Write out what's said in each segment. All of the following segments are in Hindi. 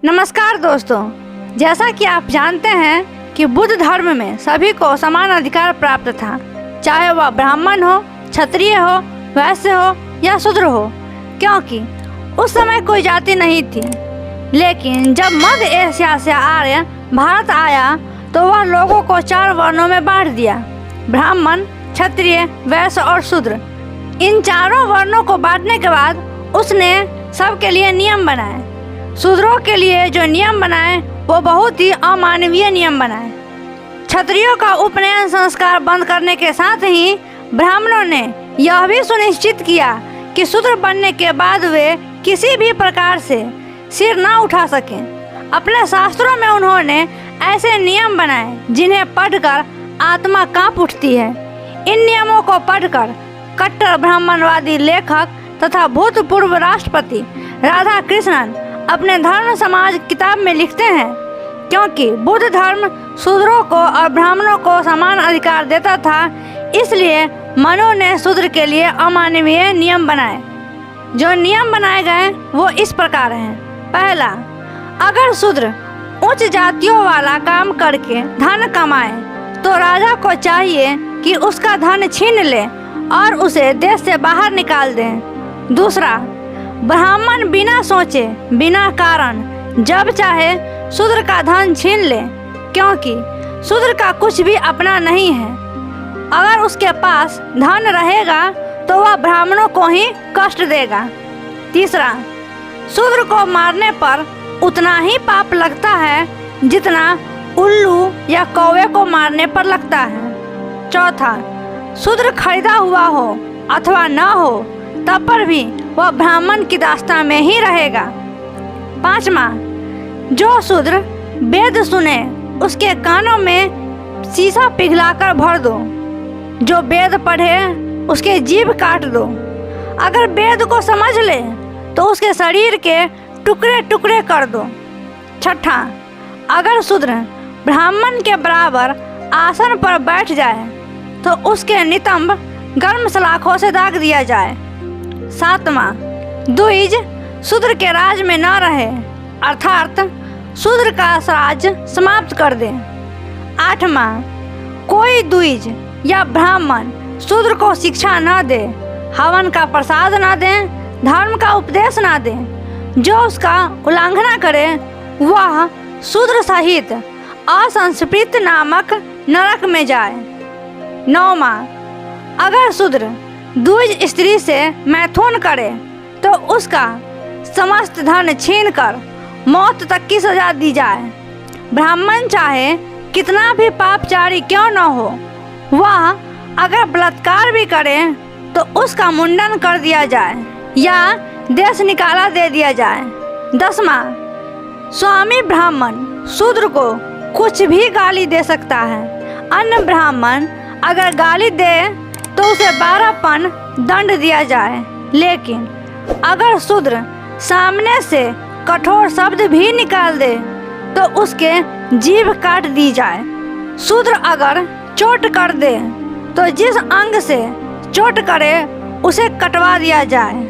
नमस्कार दोस्तों, जैसा कि आप जानते हैं कि बुद्ध धर्म में सभी को समान अधिकार प्राप्त था, चाहे वह ब्राह्मण हो, क्षत्रिय हो, वैश्य हो या शूद्र हो, क्योंकि उस समय कोई जाति नहीं थी। लेकिन जब मध्य एशिया से आर्य भारत आया तो वह लोगों को 4 वर्णों में बांट दिया: ब्राह्मण, क्षत्रिय, वैश्य और शूद्र। इन चारों वर्णों को बांटने के बाद उसने सबके लिए नियम बनाए। शूद्रों के लिए जो नियम बनाए वो बहुत ही अमानवीय नियम बनाए। क्षत्रियों का उपनयन संस्कार बंद करने के साथ ही ब्राह्मणों ने यह भी सुनिश्चित किया कि शूद्र बनने के बाद वे किसी भी प्रकार से सिर ना उठा सकें। अपने शास्त्रों में उन्होंने ऐसे नियम बनाए जिन्हें पढ़कर आत्मा कांप उठती है। इन नियमों को पढ़कर कट्टर ब्राह्मणवादी लेखक तथा भूतपूर्व राष्ट्रपति राधा कृष्णन अपने धर्म समाज किताब में लिखते हैं, क्योंकि बुद्ध धर्म शूद्रों को और ब्राह्मणों को समान अधिकार देता था, इसलिए मनु ने शूद्र के लिए अमानवीय नियम बनाए। जो नियम बनाए गए वो इस प्रकार हैं। पहला, अगर शूद्र उच्च जातियों वाला काम करके धन कमाए तो राजा को चाहिए कि उसका धन छीन ले और उसे देश से बाहर निकाल दें। दूसरा, ब्राह्मण बिना सोचे बिना कारण जब चाहे शूद्र का धन छीन ले, क्योंकि शूद्र का कुछ भी अपना नहीं है। अगर उसके पास धन रहेगा तो वह ब्राह्मणों को ही कष्ट देगा। तीसरा, शूद्र को मारने पर उतना ही पाप लगता है जितना उल्लू या कौवे को मारने पर लगता है। चौथा, शूद्र खरीदा हुआ हो अथवा न हो तब पर भी वह ब्राह्मण की दास्ता में ही रहेगा। पांचवा, जो शूद्र वेद सुने उसके कानों में शीशा पिघलाकर भर दो। जो वेद पढ़े उसके जीभ काट दो। अगर वेद को समझ ले तो उसके शरीर के टुकड़े टुकड़े कर दो। छठा, अगर शूद्र ब्राह्मण के बराबर आसन पर बैठ जाए तो उसके नितंब गर्म सलाखों से दाग दिया जाए। सातवां, द्विज शूद्र के राज में न रहे, अर्थात शूद्र का राज समाप्त कर दे। आठवां, कोई द्विज या ब्राह्मण शूद्र को शिक्षा न दे, हवन का प्रसाद न दे, धर्म का उपदेश न दे। जो उसका उल्लंघना करे वह शूद्र सहित असंस्कृत नामक नरक में जाए। नौवां, अगर शूद्र द्विज स्त्री से मैथुन करे तो उसका समस्त धन छीनकर मौत तक की सजा दी जाए। ब्राह्मण चाहे कितना भी पापचारी क्यों न हो, वह अगर बलात्कार भी करे तो उसका मुंडन कर दिया जाए या देश निकाला दे दिया जाए। 10वां, स्वामी ब्राह्मण शूद्र को कुछ भी गाली दे सकता है। अन्य ब्राह्मण अगर गाली दे तो उसे 12 पन दंड दिया जाए। लेकिन अगर शूद्र सामने से कठोर शब्द भी निकाल दे तो उसके जीभ काट दी जाए। शूद्र अगर चोट कर दे तो जिस अंग से चोट करे उसे कटवा दिया जाए।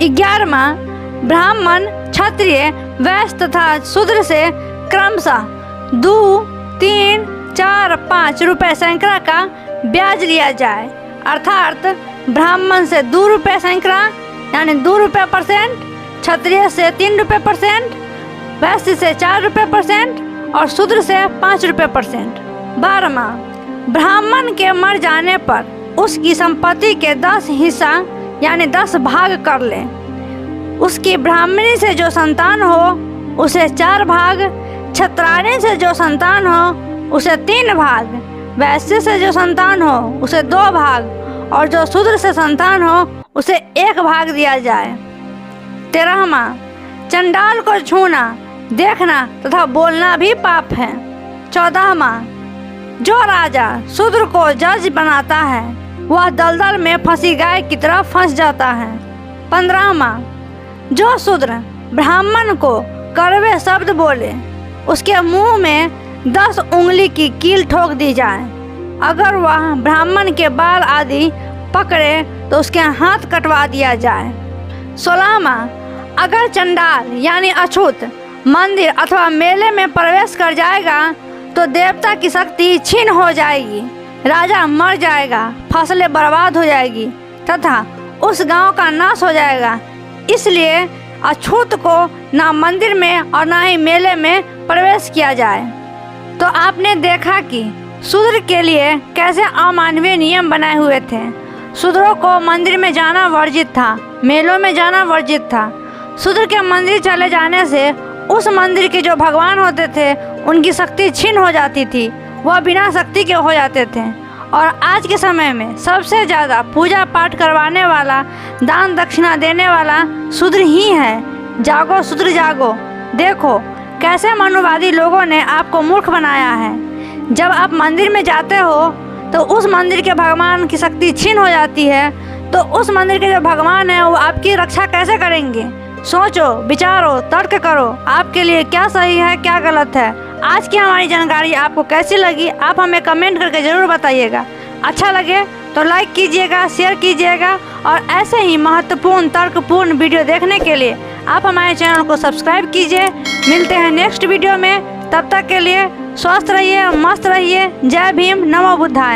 11वां, ब्राह्मण, क्षत्रिय, वैश्य तथा शूद्र से क्रमशः 2, 3, 4, 5 रुपए सैकड़ा का ब्याज लिया जाए। अर्थात ब्राह्मण से 2 रुपये सैकड़ा यानी 2 रुपये %, क्षत्रिय से 3 रुपये %, वैश्य से 4 रुपये % और शूद्र से 5 रुपये %। 12वां, ब्राह्मण के मर जाने पर उसकी संपत्ति के 10 हिस्सा यानी 10 भाग कर ले। उसकी ब्राह्मणी से जो संतान हो उसे 4 भाग, क्षत्राणी से जो संतान हो उसे 3 भाग, वैश्य से जो संतान हो उसे 2 भाग और जो शूद्र से संतान हो उसे 1 भाग दिया जाए। 13वां, चंडाल को छूना, देखना तथा बोलना भी पाप है। 14वां, जो राजा शूद्र को जज बनाता है वह दलदल में फंसी गाय की तरह फंस जाता है। 15वां, जो शूद्र ब्राह्मण को कड़वे शब्द बोले उसके मुंह में 10 उंगली की कील ठोक दी जाए। अगर वह ब्राह्मण के बाल आदि पकड़े तो उसके हाथ कटवा दिया जाए। 16वां, अगर चंडाल यानी अछूत मंदिर अथवा मेले में प्रवेश कर जाएगा तो देवता की शक्ति छीन हो जाएगी, राजा मर जाएगा, फसलें बर्बाद हो जाएगी तथा उस गांव का नाश हो जाएगा। इसलिए अछूत को ना मंदिर में और ना ही मेले में प्रवेश किया जाए। तो आपने देखा कि शूद्र के लिए कैसे अमानवीय नियम बनाए हुए थे। शूद्रों को मंदिर में जाना वर्जित था, मेलों में जाना वर्जित था। शूद्र के मंदिर चले जाने से उस मंदिर के जो भगवान होते थे उनकी शक्ति छीन हो जाती थी, वह बिना शक्ति के हो जाते थे। और आज के समय में सबसे ज़्यादा पूजा पाठ करवाने वाला, दान दक्षिणा देने वाला शूद्र ही है। जागो शूद्र जागो। देखो कैसे मनुवादी लोगों ने आपको मूर्ख बनाया है। जब आप मंदिर में जाते हो तो उस मंदिर के भगवान की शक्ति छीन हो जाती है, तो उस मंदिर के जो भगवान है वो आपकी रक्षा कैसे करेंगे। सोचो, विचारो, तर्क करो, आपके लिए क्या सही है क्या गलत है। आज की हमारी जानकारी आपको कैसी लगी आप हमें कमेंट करके ज़रूर बताइएगा। अच्छा लगे तो लाइक कीजिएगा, शेयर कीजिएगा और ऐसे ही महत्वपूर्ण तर्कपूर्ण वीडियो देखने के लिए आप हमारे चैनल को सब्सक्राइब कीजिए। मिलते हैं नेक्स्ट वीडियो में, तब तक के लिए स्वस्थ रहिए, मस्त रहिए। जय भीम, नमो बुद्धाय।